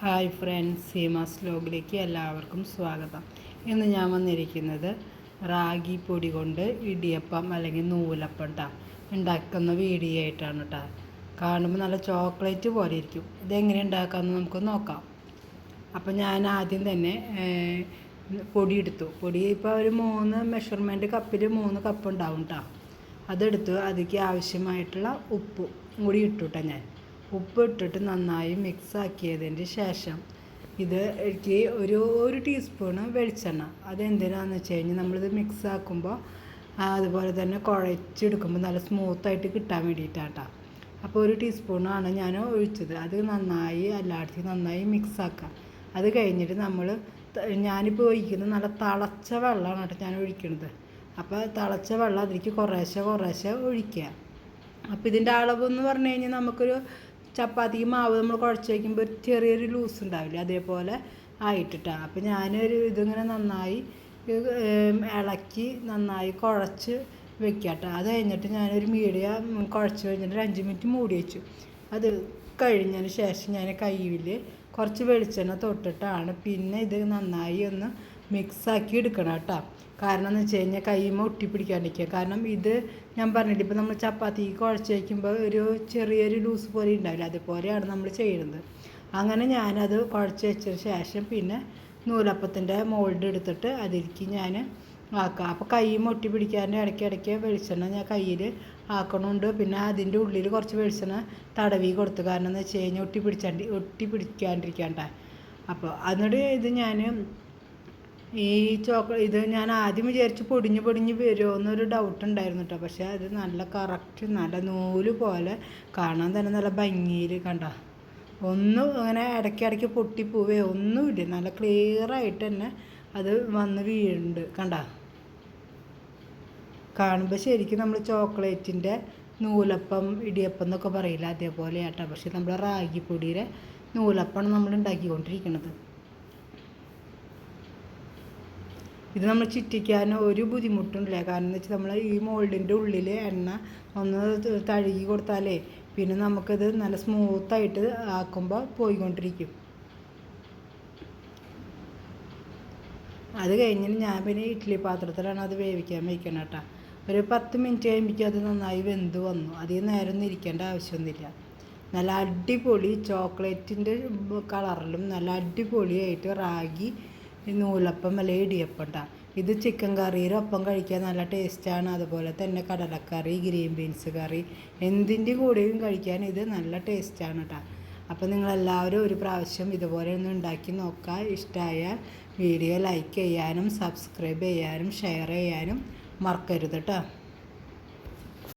Hi friends, Seemas വ്ലോഗിലേക്ക് എല്ലാവർക്കും സ്വാഗതം. ഇന്ന് ഞാൻ വന്നിരിക്കുന്നത് റാഗി പൊടി കൊണ്ട് ഇടിയപ്പം അല്ലെങ്കിൽ നൂലപ്പം ഉണ്ടാക്കുന്ന വീഡിയോ ആയിട്ടാണ് കേട്ടോ. കാണുമ്പോൾ നല്ല ചോക്ലേറ്റ് പോലെ ഇരിക്കും. ഇതെങ്ങനെ ഉണ്ടാക്കാമെന്ന് നമുക്ക് നോക്കാം. അപ്പം ഞാൻ ആദ്യം തന്നെ പൊടി എടുത്തു. പൊടി ഇപ്പോൾ ഒരു 3 മെഷർമെൻറ്റ് കപ്പിൽ 3 കപ്പ് ഉണ്ടാവും കേട്ടോ. അതെടുത്തു. അതിലേക്ക് ആവശ്യമായിട്ടുള്ള ഉപ്പും കൂടി ഇട്ടു കേട്ടോ. ഞാൻ ഉപ്പ് ഇട്ടിട്ട് നന്നായി മിക്സ് ആക്കിയതിന് ശേഷം എനിക്ക് ഒരു ടീസ്പൂണ് വെളിച്ചെണ്ണ. അതെന്തിനാണെന്ന് വെച്ച് കഴിഞ്ഞാൽ നമ്മളിത് മിക്സ് ആക്കുമ്പോൾ അതുപോലെ തന്നെ കുഴച്ചെടുക്കുമ്പോൾ നല്ല സ്മൂത്തായിട്ട് കിട്ടാൻ വേണ്ടിയിട്ടാണ്. അപ്പോൾ 1 ടീസ്പൂണാണ് ഞാൻ ഒഴിച്ചത്. അത് നന്നായി എല്ലായിടത്തും നന്നായി മിക്സ് ആക്കുക. അത് കഴിഞ്ഞിട്ട് ഞാനിപ്പോൾ ഒഴിക്കുന്നത് നല്ല തിളച്ച വെള്ളമാണ് കേട്ടോ ഞാൻ ഒഴിക്കുന്നത്. അപ്പോൾ തിളച്ച വെള്ളം അതിലേക്ക് കുറേശ്ശെ ഒഴിക്കുക. അപ്പോൾ ഇതിൻ്റെ അളവെന്ന് പറഞ്ഞു കഴിഞ്ഞാൽ നമുക്കൊരു ചപ്പാത്തി മാവ് നമ്മൾ കുഴച്ച് വയ്ക്കുമ്പോൾ ഒരു ചെറിയൊരു ലൂസ് ഉണ്ടാവില്ലേ, അതേപോലെ ആയിട്ടിട്ടാണ്. അപ്പോൾ ഇതിങ്ങനെ നന്നായി ഇളക്കി നന്നായി കുഴച്ച് വെക്കാട്ടോ. അത് കഴിഞ്ഞിട്ട് ഞാനൊരു മീഡിയം കുഴച്ച് കഴിഞ്ഞിട്ട് 5 മിനിറ്റ് മൂടി വെച്ചു. അത് കഴിഞ്ഞതിന് ശേഷം ഞാൻ കയ്യിൽ കുറച്ച് വെളിച്ചെണ്ണ തൊട്ടിട്ടാണ് പിന്നെ ഇത് നന്നായി ഒന്ന് മിക്സാക്കി എടുക്കണം കേട്ടോ. കാരണം എന്ന് വെച്ച് കഴിഞ്ഞാൽ കൈമ ഒട്ടിപ്പിടിക്കാണ്ടിരിക്കുക. കാരണം ഇത് ഞാൻ പറഞ്ഞില്ല, ഇപ്പോൾ നമ്മൾ ചപ്പാത്തി കുഴച്ച് വയ്ക്കുമ്പോൾ ഒരു ചെറിയൊരു ലൂസ് പോലെ ഉണ്ടാവില്ല, അതുപോലെയാണ് നമ്മൾ ചെയ്യുന്നത്. അങ്ങനെ ഞാനത് കുഴച്ച് വെച്ചതിന് ശേഷം പിന്നെ നൂലപ്പത്തിൻ്റെ മോൾഡ് എടുത്തിട്ട് അതിലേക്ക് ഞാൻ ആക്കാം. അപ്പോൾ കൈമ ഒട്ടിപ്പിടിക്കാണ്ട് ഇടയ്ക്കിടയ്ക്ക് വെളിച്ചെണ്ണ ഞാൻ കയ്യിൽ ആക്കണമുണ്ട്. പിന്നെ അതിൻ്റെ ഉള്ളിൽ കുറച്ച് വെളിച്ചെണ്ണ തടവി കൊടുത്തു. കാരണം എന്ന് വെച്ച് കഴിഞ്ഞാൽ ഒട്ടിപ്പിടിക്കാണ്ടിരിക്കാണ്ട. അപ്പോൾ എന്നിട്ട് ഇത് ഞാൻ ആദ്യം വിചാരിച്ച് പൊടിഞ്ഞ് വരുമോ എന്നൊരു ഡൗട്ട് ഉണ്ടായിരുന്നു കേട്ടോ. പക്ഷേ അത് നല്ല കറക്റ്റ് നല്ല നൂല് പോലെ കാണാൻ തന്നെ നല്ല ഭംഗിയിൽ ഒന്നും അങ്ങനെ ഇടയ്ക്കിടയ്ക്ക് പൊട്ടിപ്പോവേ ഒന്നുമില്ല. നല്ല ക്ലിയറായിട്ട് തന്നെ അത് വന്ന് വീഴുന്നുണ്ട് കാണുമ്പോൾ ശരിക്കും നമ്മൾ ചോക്ലേറ്റിൻ്റെ നൂലപ്പം ഇടിയപ്പം എന്നൊക്കെ പറയില്ല, അതേപോലെ ആട്ടോ. പക്ഷേ നമ്മൾ റാഗിപ്പൊടിയുടെ നൂലപ്പമാണ് നമ്മൾ ഉണ്ടാക്കിക്കൊണ്ടിരിക്കുന്നത്. ഇത് നമ്മൾ ചുറ്റിക്കാൻ ഒരു ബുദ്ധിമുട്ടുമില്ല. കാരണം എന്ന് വെച്ചാൽ നമ്മൾ ഈ മോൾഡിൻ്റെ ഉള്ളിൽ എണ്ണ ഒന്ന് തഴുകി കൊടുത്താലേ പിന്നെ നമുക്കിത് നല്ല സ്മൂത്തായിട്ട് ആക്കുമ്പോൾ പോയിക്കൊണ്ടിരിക്കും. അത് കഴിഞ്ഞിട്ട് ഞാൻ പിന്നെ ഇഡ്ഡലി പാത്രത്തിലാണ് അത് വേവിക്കാൻ വയ്ക്കണം കേട്ടോ. ഒരു 10 മിനിറ്റ് കഴിയുമ്പോൾ അത് നന്നായി വെന്ത് വന്നു. അധികം നേരം ഒന്നും ഇരിക്കേണ്ട ആവശ്യമൊന്നുമില്ല. നല്ല അടിപൊളി ചോക്ലേറ്റിൻ്റെ കളറിലും നല്ല അടിപൊളിയായിട്ട് റാഗി നൂലപ്പം അല്ലെങ്കിൽ ഇടിയപ്പം ഇത് ചിക്കൻ കറിയുടെ ഒപ്പം കഴിക്കാൻ നല്ല ടേസ്റ്റാണ്. അതുപോലെ തന്നെ കടലക്കറി, ഗ്രീൻ ബീൻസ് കറി എന്തിൻ്റെ കൂടെയും കഴിക്കാൻ ഇത് നല്ല ടേസ്റ്റാണ് കേട്ടോ. അപ്പോൾ നിങ്ങളെല്ലാവരും ഒരു പ്രാവശ്യം ഇതുപോലെ ഒന്ന് ഉണ്ടാക്കി നോക്കുക. ഇഷ്ടമായാൽ വീഡിയോ ലൈക്ക് ചെയ്യാനും സബ്സ്ക്രൈബ് ചെയ്യാനും ഷെയർ ചെയ്യാനും മറക്കരുത് കേട്ടോ.